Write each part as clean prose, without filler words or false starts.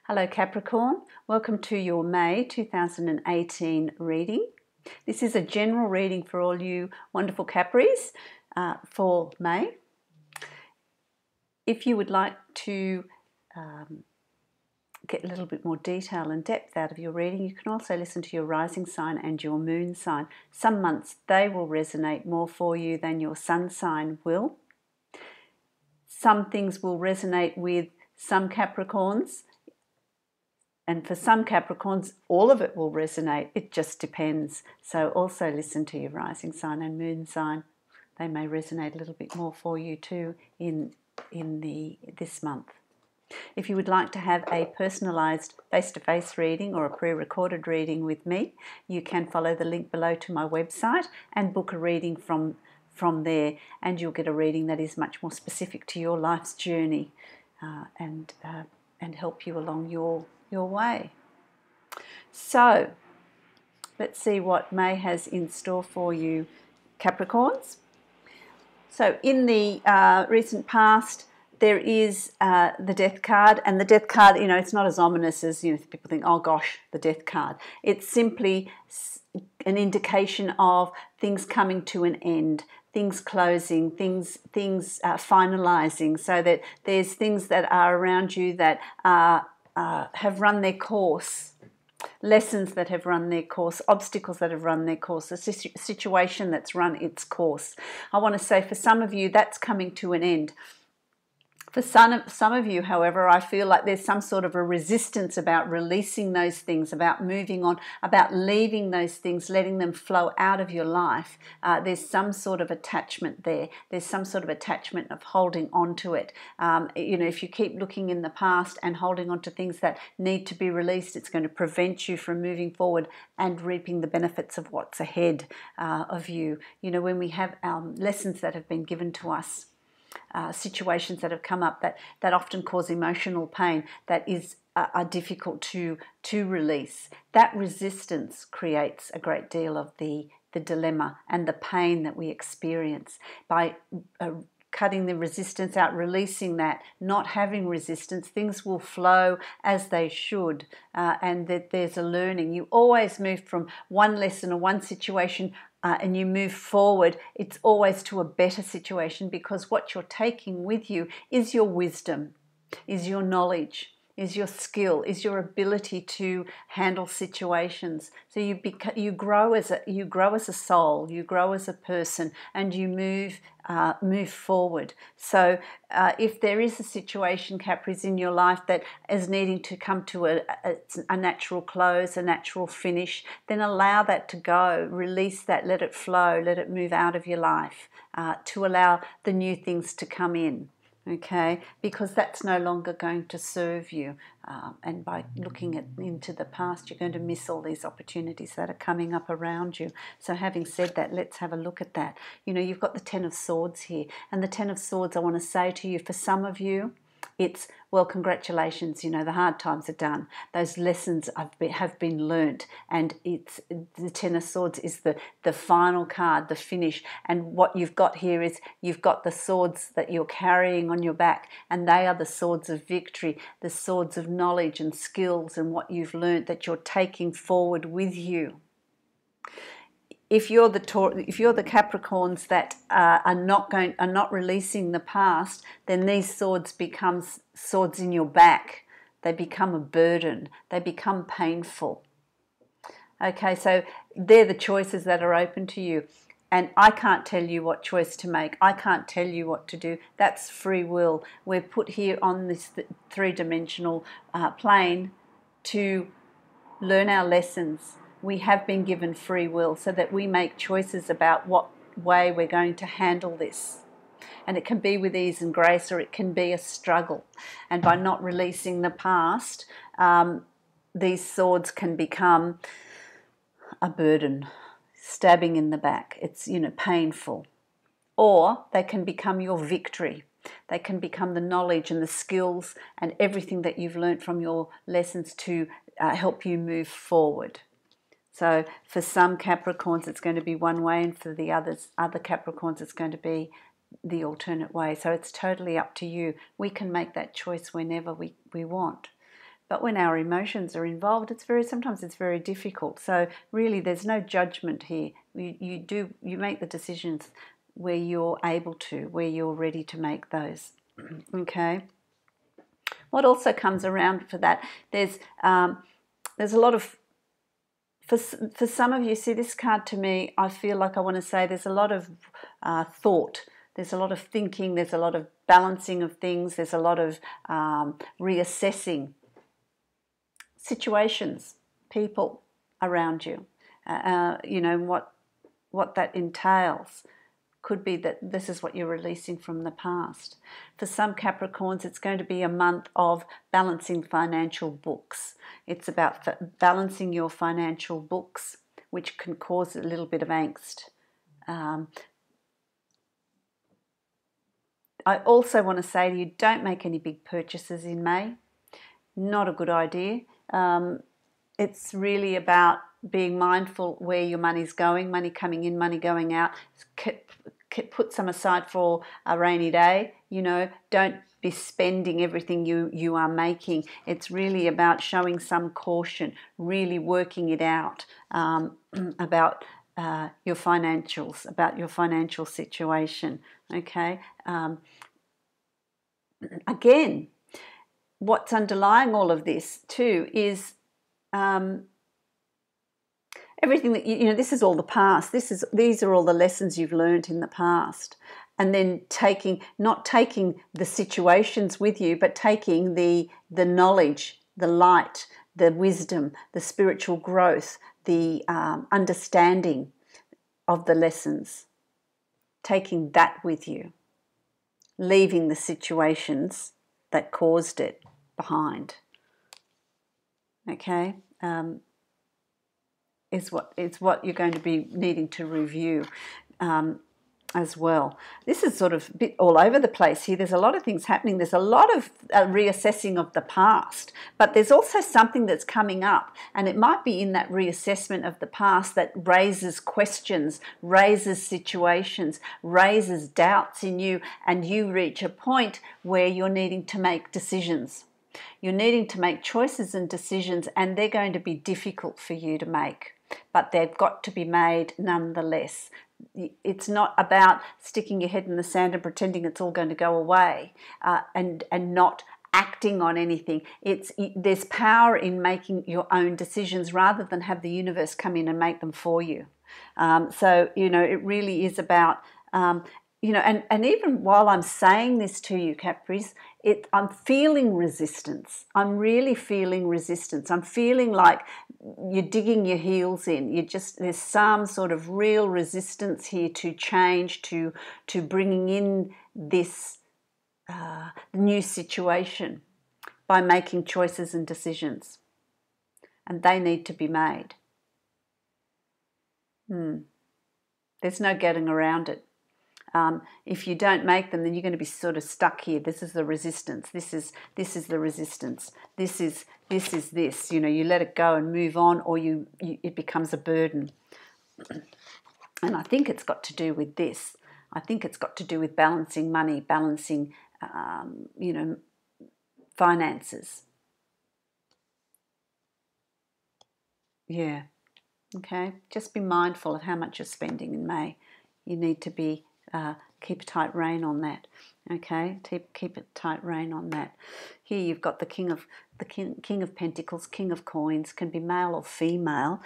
Hello Capricorn, welcome to your May 2018 reading. This is a general reading for all you wonderful Capris for May. If you would like to get a little bit more detail and depth out of your reading, you can also listen to your rising sign and your moon sign. Some months they will resonate more for you than your sun sign will. Some things will resonate with some Capricorns, and for some Capricorns, all of it will resonate. It just depends. So also listen to your rising sign and moon sign. They may resonate a little bit more for you too in this month. If you would like to have a personalised face-to-face reading or a pre-recorded reading with me, you can follow the link below to my website and book a reading from there, and you'll get a reading that is much more specific to your life's journey and help you along your way. So let's see what May has in store for you, Capricorns. So in the recent past, there is the Death card, and the Death card, it's not as ominous as people think, oh gosh, the Death card. It's simply an indication of things coming to an end, things closing, things finalizing, so that there's things that are around you that have run their course, lessons that have run their course, obstacles that have run their course, a situation that's run its course. I want to say for some of you that's coming to an end. For some of you, however, I feel like there's some sort of a resistance about releasing those things, about moving on, about leaving those things, letting them flow out of your life. There's some sort of attachment there. There's some sort of attachment of holding on to it. If you keep looking in the past and holding on to things that need to be released, it's going to prevent you from moving forward and reaping the benefits of what's ahead of you. When we have lessons that have been given to us, situations that have come up that often cause emotional pain, that are difficult to release. That resistance creates a great deal of the dilemma and the pain that we experience. By cutting the resistance out, releasing that, not having resistance, things will flow as they should, and that there's a learning. You always move from one lesson or one situation and you move forward. It's always to a better situation, because what you're taking with you is your wisdom, is your knowledge, is your skill, is your ability to handle situations. So you grow as a soul, you grow as a person, and you move forward. So if there is a situation, Capris, in your life that is needing to come to a natural close, a natural finish, then allow that to go, release that, let it flow, let it move out of your life, to allow the new things to come in. Okay, because that's no longer going to serve you, and by looking into the past, you're going to miss all these opportunities that are coming up around you. So having said that, let's have a look at that. You've got the Ten of Swords here, and the Ten of Swords, I want to say to you, for some of you, it's, well, congratulations, the hard times are done. Those lessons have been learnt, and it's the Ten of Swords is the final card, the finish. And what you've got here is you've got the swords that you're carrying on your back, and they are the swords of victory, the swords of knowledge and skills and what you've learnt that you're taking forward with you. If you're the Capricorns that are not releasing the past, then these swords become swords in your back. They become a burden. They become painful. Okay, so they're the choices that are open to you. And I can't tell you what choice to make. I can't tell you what to do. That's free will. We're put here on this three-dimensional plane to learn our lessons. We have been given free will so that we make choices about what way we're going to handle this. And it can be with ease and grace, or it can be a struggle. And by not releasing the past, these swords can become a burden, stabbing in the back. It's, painful. Or they can become your victory. They can become the knowledge and the skills and everything that you've learned from your lessons to help you move forward. So for some Capricorns, it's going to be one way, and for the other Capricorns, it's going to be the alternate way. So it's totally up to you. We can make that choice whenever we want. But when our emotions are involved, sometimes it's very difficult. So really, there's no judgment here. You make the decisions where you're able to, where you're ready to make those. Okay. What also comes around for that? There's a lot of, for some of you, see this card to me, I feel like I want to say there's a lot of thought. There's a lot of thinking. There's a lot of balancing of things. There's a lot of reassessing situations, people around you, what that entails. Could be that this is what you're releasing from the past. For some Capricorns, it's going to be a month of balancing financial books. It's about balancing your financial books, which can cause a little bit of angst. I also want to say to you, don't make any big purchases in May. Not a good idea. It's really about being mindful where your money's going, money coming in, money going out. Put some aside for a rainy day. Don't be spending everything you are making. It's really about showing some caution, really working it out about your financials, about your financial situation. Okay. Again, what's underlying all of this too is everything that this is all the past. These are all the lessons you've learned in the past, and then not taking the situations with you, but taking the knowledge, the light, the wisdom, the spiritual growth, the understanding of the lessons. Taking that with you, leaving the situations that caused it behind. Okay. Is what you're going to be needing to review as well. This is sort of a bit all over the place here. There's a lot of things happening. There's a lot of reassessing of the past, but there's also something that's coming up, and it might be in that reassessment of the past that raises questions, raises situations, raises doubts in you, and you reach a point where you're needing to make decisions. You're needing to make choices and decisions, and they're going to be difficult for you to make, but they've got to be made nonetheless. It's not about sticking your head in the sand and pretending it's all going to go away and not acting on anything. There's power in making your own decisions rather than have the universe come in and make them for you. So it really is about and even while I'm saying this to you, Capris, I'm feeling resistance. I'm really feeling resistance. I'm feeling like you're digging your heels in. There's some sort of real resistance here to change, to bringing in this new situation by making choices and decisions. And they need to be made. There's no getting around it. If you don't make them, then you're going to be sort of stuck here. This is the resistance. This is the resistance. This is this. You let it go and move on, or it becomes a burden. And I think it's got to do with this. I think it's got to do with balancing money, balancing, finances. Yeah. Okay. Just be mindful of how much you're spending in May. You need to be keep a tight rein on that. Okay, keep a tight rein on that. Here you've got the King of Pentacles, King of Coins, can be male or female.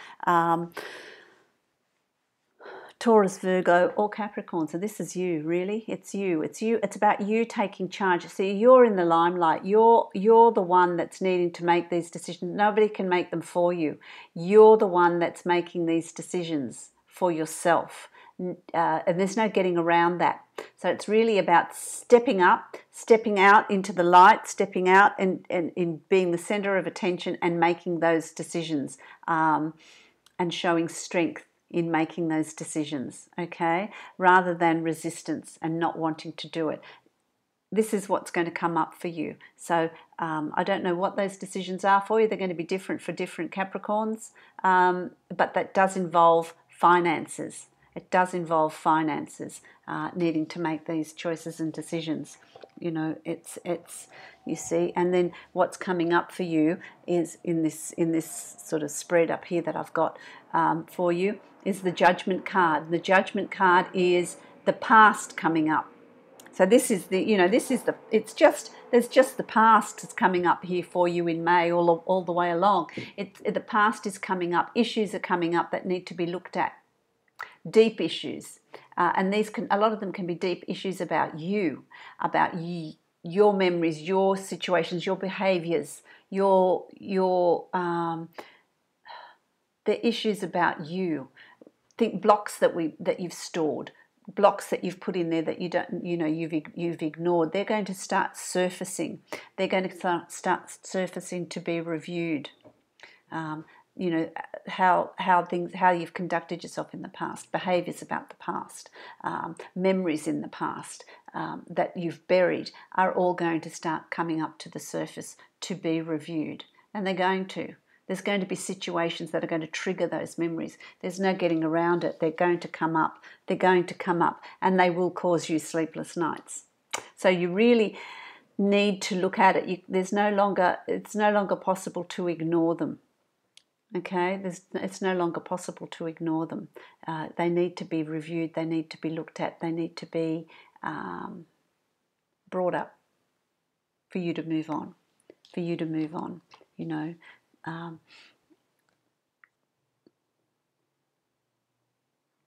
Taurus, Virgo, or Capricorn. So this is you, really. It's you. It's about you taking charge. See, you're in the limelight. You're the one that's needing to make these decisions. Nobody can make them for you. You're the one that's making these decisions for yourself. And there's no getting around that. So it's really about stepping up, stepping out into the light, stepping out and being the center of attention and making those decisions and showing strength in making those decisions, okay, rather than resistance and not wanting to do it. This is what's going to come up for you. So I don't know what those decisions are for you. They're going to be different for different Capricorns, but that does involve finances. It does involve finances. needing to make these choices and decisions. You know, it's you see. And then what's coming up for you is in this sort of spread up here that I've got for you is the Judgment card. The Judgment card is the past coming up. So this is the, you know, this is the, it's just, there's just the past is coming up here for you in May all the way along. The past is coming up. Issues are coming up that need to be looked at. Deep issues. And these can, a lot of them can be deep issues about you, your memories, your situations, your behaviours, the issues about you. Think blocks that you've stored, blocks that you've put in there that you don't, you know, you've ignored. They're going to start surfacing. They're going to start surfacing to be reviewed. You know, how you've conducted yourself in the past, behaviours about the past, memories in the past that you've buried are all going to start coming up to the surface to be reviewed. And they're going to. There's going to be situations that are going to trigger those memories. There's no getting around it. They're going to come up. They're going to come up, and they will cause you sleepless nights. So you really need to look at it. It's no longer possible to ignore them. Okay, it's no longer possible to ignore them. They need to be reviewed. They need to be looked at. They need to be brought up for you to move on. For you to move on, you know. And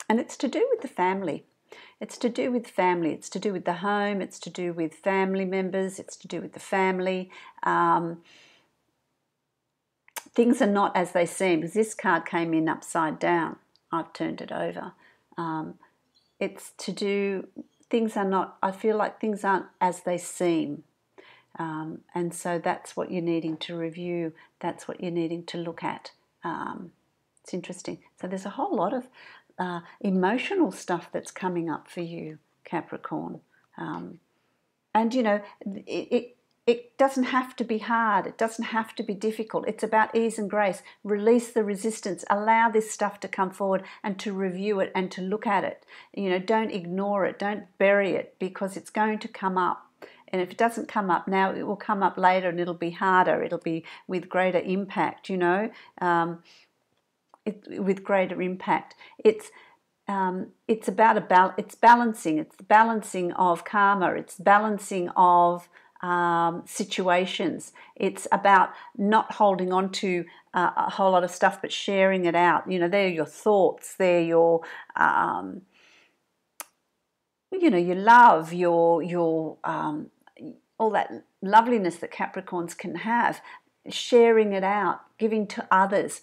it's to do with the family. It's to do with family. It's to do with the home. It's to do with family members. It's to do with the family. Things are not as they seem, because this card came in upside down. I've turned it over. It's to do, things are not, I feel like things aren't as they seem. And so that's what you're needing to review. That's what you're needing to look at. It's interesting. So there's a whole lot of emotional stuff that's coming up for you, Capricorn. And, you know, it doesn't have to be hard. It doesn't have to be difficult. It's about ease and grace. Release the resistance. Allow this stuff to come forward and to review it and to look at it. You know, don't ignore it. Don't bury it, because it's going to come up. And if it doesn't come up now, it will come up later, and it'll be harder. It'll be with greater impact, you know, with greater impact. It's about it's balancing. It's the balancing of karma. It's balancing of situations. It's about not holding on to a whole lot of stuff, but sharing it out. You know, they're your thoughts. They're your you know, your love, your all that loveliness that Capricorns can have, sharing it out, giving to others,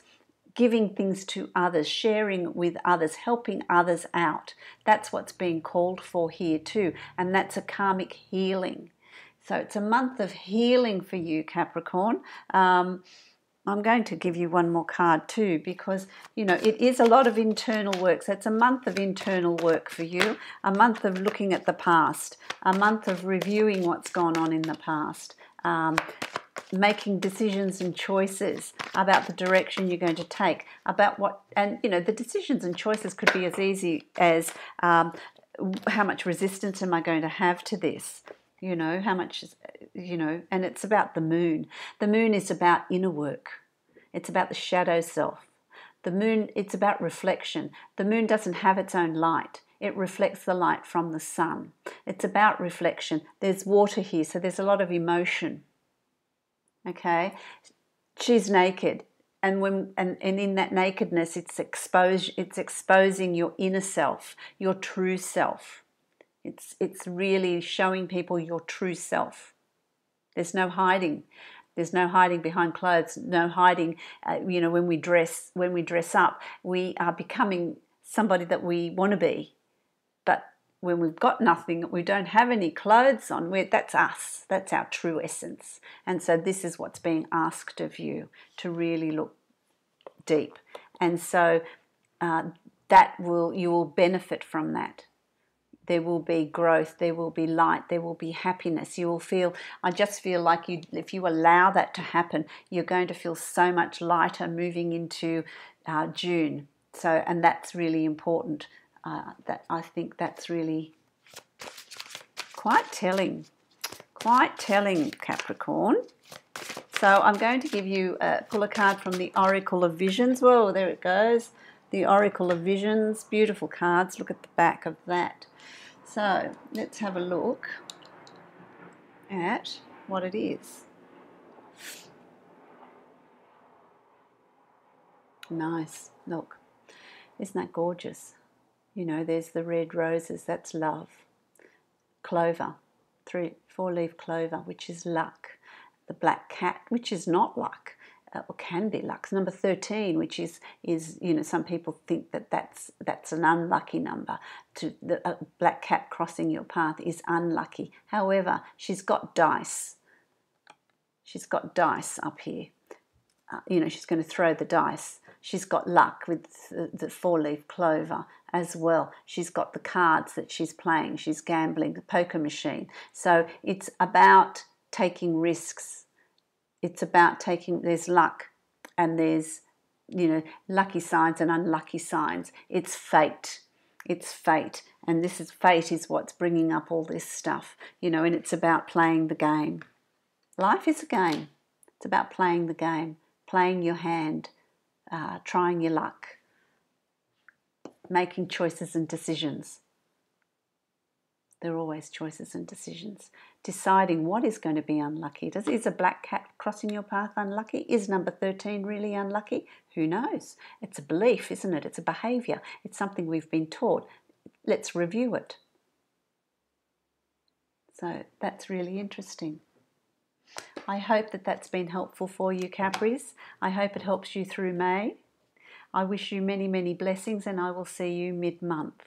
giving things to others, sharing with others, helping others out. That's what's being called for here too, and that's a karmic healing. So it's a month of healing for you, Capricorn. I'm going to give you one more card too, because, you know, it is a lot of internal work. So it's a month of internal work for you, a month of looking at the past, a month of reviewing what's gone on in the past, making decisions and choices about the direction you're going to take, about what, and, you know, the decisions and choices could be as easy as how much resistance am I going to have to this? You know, how much, you know, and it's about the moon. The moon is about inner work. It's about the shadow self. The moon, it's about reflection. The moon doesn't have its own light. It reflects the light from the sun. It's about reflection. There's water here, so there's a lot of emotion. Okay? She's naked. And in that nakedness, it's exposing your inner self, your true self. It's really showing people your true self. There's no hiding. There's no hiding behind clothes. No hiding. You know, when we dress up, we are becoming somebody that we want to be. But when we've got nothing, we don't have any clothes on. That's us. That's our true essence. And so this is what's being asked of you, to really look deep. And so you will benefit from that. There will be growth, there will be light, there will be happiness. You will feel, I just feel like if you allow that to happen, you're going to feel so much lighter moving into June. So, and that's really important. That I think that's really quite telling, Capricorn. So I'm going to give you, pull a card from the Oracle of Visions. Whoa, there it goes. The Oracle of Visions, beautiful cards. Look at the back of that. So let's have a look at what it is. Nice, look, isn't that gorgeous? You know, there's the red roses, that's love. Clover, 4-leaf clover, which is luck. The black cat, which is not luck, or can be luck. Number 13, which is you know, some people think that that's an unlucky number. A black cat crossing your path is unlucky. However, she's got dice. She's got dice up here. You know, she's going to throw the dice. She's got luck with the 4-leaf clover as well. She's got the cards that she's playing. She's gambling, the poker machine. So it's about taking risks. It's about there's luck and there's, you know, lucky signs and unlucky signs. It's fate. It's fate. And fate is what's bringing up all this stuff, you know, and it's about playing the game. Life is a game. It's about playing the game, playing your hand, trying your luck, making choices and decisions. There are always choices and decisions. Deciding what is going to be unlucky. Is a black cat crossing your path unlucky? Is number 13 really unlucky? Who knows? It's a belief, isn't it? It's a behaviour. It's something we've been taught. Let's review it. So that's really interesting. I hope that that's been helpful for you, Capris. I hope it helps you through May. I wish you many, many blessings, and I will see you mid-month.